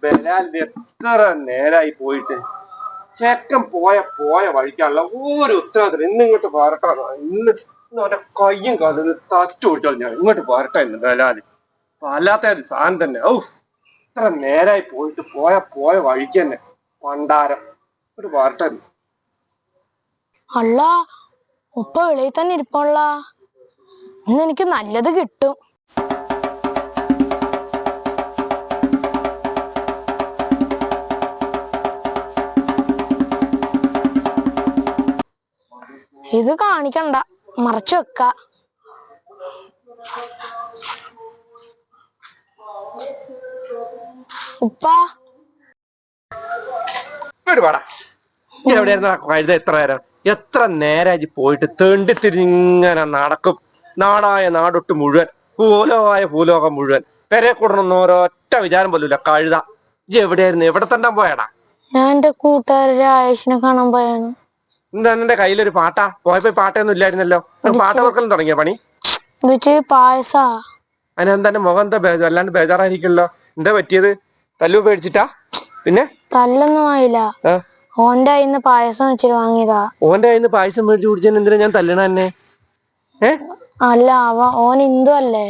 ബലാലിന്റെ എത്ര നേരായി പോയിട്ട് ചെക്കൻ പോയ വഴിക്കാനുള്ള ഒരു ഉത്തരവാദിത്തം ഇന്ന് ഇങ്ങോട്ട് വരട്ടാ. ഇന്ന് അവന്റെ കയ്യും കാലും തച്ചു വിട്ടാൽ ഞാൻ ഇങ്ങോട്ട് വരട്ടെ ഇന്ന് ബലാല് അല്ലാത്ത സാധനം തന്നെ. ഇത്ര നേരായി പോയിട്ട് പോയ വഴിക്ക് തന്നെ പണ്ടാരം ഒരു വരട്ടെ. അല്ല ഉപ്പ വെളിയിൽ തന്നെ ഇരിപ്പുള്ള ഇന്ന് എനിക്ക് നല്ലത് കിട്ടും. ഇത് കാണിക്കണ്ട, മറച്ചു വെക്ക. ഉപ്പ എവിടെയായിരുന്നു കഴുത? എത്ര നേരായി പോയിട്ട് തേണ്ടി തിരിഞ്ഞിങ്ങനെ നടക്കും. നാടായ നാടൊട്ട് മുഴുവൻ, ഭൂലോകമായ ഭൂലോകം മുഴുവൻ പെരെ കൂടണമെന്ന് ഓരോറ്റ വിചാരം പോലുമില്ല. കഴുത എവിടെയായിരുന്നു? എവിടെ തന്നെ പോയടാ? ഞാൻ എന്റെ കൂട്ടുകാരുടെ ആയേഷിനെ കാണാൻ പോയാണ്. എന്താ നിന്റെ കയ്യിലൊരു പാട്ടാ? പോയപ്പോ പാട്ടൊന്നും ഇല്ലായിരുന്നല്ലോ. പാട്ട് വെക്കലും തുടങ്ങിയ പണി? പായസ. അതിനെന്താ മുഖം എന്താ വല്ലാണ്ട് ബേജാറായിരിക്കല്ലോ? എന്താ പറ്റിയത്? തല്ലു പേടിച്ചിട്ടാ? പിന്നെ തല്ലൊന്നും ആയില്ല, ഓന്റെ കയ്യിന്ന് പായസം വെച്ചിട്ട് വാങ്ങിയതാ. ഓന്റെ കയ്യിന്ന് പായസം മേടിച്ചു കുടിച്ചാൽ എന്തിനാ ഞാൻ തല്ലണ തന്നെ? അല്ല ഓൻ ഹിന്ദു അല്ലേ.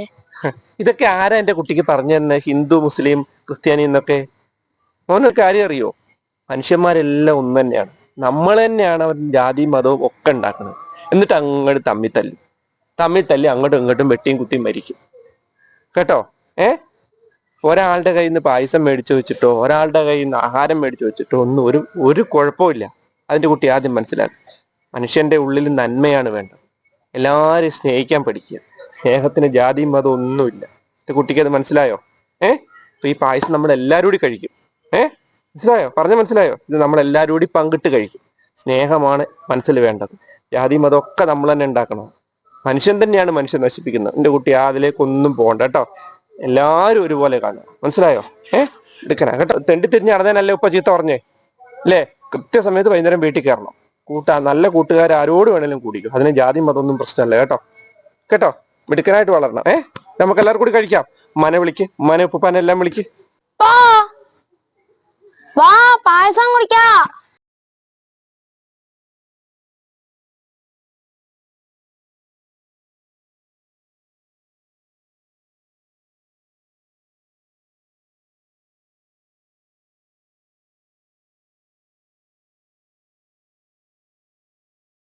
ഇതൊക്കെ ആരാ എന്റെ കുട്ടിക്ക് പറഞ്ഞു തന്നെ? ഹിന്ദു, മുസ്ലിം, ക്രിസ്ത്യാനി എന്നൊക്കെ. ഓനൊരു കാര്യം അറിയോ? മനുഷ്യന്മാരെല്ലാം ഒന്ന് തന്നെയാണ്. നമ്മൾ തന്നെയാണ് അവർ ജാതിയും മതവും ഒക്കെ ഉണ്ടാക്കുന്നത്. എന്നിട്ട് അങ്ങോട്ട് തമ്മിൽ തല്ലി അങ്ങോട്ടും ഇങ്ങോട്ടും വെട്ടിയും കുത്തിയും മരിക്കും കേട്ടോ. ഒരാളുടെ കയ്യിൽ നിന്ന് പായസം മേടിച്ചു വെച്ചിട്ടോ ഒരാളുടെ കയ്യിൽ നിന്ന് ആഹാരം മേടിച്ചു വെച്ചിട്ടോ ഒന്നും ഒരു കുഴപ്പമില്ല. അതിന്റെ കുട്ടി ആദ്യം മനസ്സിലാക്കും, മനുഷ്യന്റെ ഉള്ളിൽ നന്മയാണ് വേണ്ടത്. എല്ലാവരെയും സ്നേഹിക്കാൻ പഠിക്കുക. സ്നേഹത്തിന് ജാതിയും മതം ഒന്നുമില്ല. എന്റെ കുട്ടിക്ക് അത് മനസ്സിലായോ? അപ്പൊ ഈ പായസം നമ്മൾ എല്ലാവരും കൂടി കഴിക്കും. മനസ്സിലായോ? ഇത് നമ്മൾ എല്ലാവരും കൂടി പങ്കിട്ട് കഴിക്കും. സ്നേഹമാണ് മനസ്സിൽ വേണ്ടത്. ജാതി മതമൊക്കെ നമ്മൾ തന്നെ ഉണ്ടാക്കണം. മനുഷ്യൻ തന്നെയാണ് മനുഷ്യൻ നശിപ്പിക്കുന്നത്. എന്റെ കുട്ടി അതിലേക്കൊന്നും പോകണ്ട കേട്ടോ. എല്ലാവരും ഒരുപോലെ കാണുക. മനസ്സിലായോ? എടുക്കണ കേട്ടോ. തെണ്ടി തിരിഞ്ഞ് നടന്നേനല്ലേ ഉപ്പ ചീത്ത പറഞ്ഞേ അല്ലേ? കൃത്യസമയത്ത് വൈകുന്നേരം വീട്ടിൽ കയറണം. നല്ല കൂട്ടുകാർ ആരോട് വേണേലും കൂടിക്കും. അതിന് ജാതി മതമൊന്നും പ്രശ്നമല്ല കേട്ടോ. മിടുക്കനായിട്ട് വളരണം. നമുക്ക് എല്ലാവർക്കും കൂടി കഴിക്കാം. ഉമ്മാനെ വിളിക്ക്, ഉമ്മാനെ ഉപ്പാനെ എല്ലാം വിളിക്ക്. വാ പായസം കുടിക്കാ.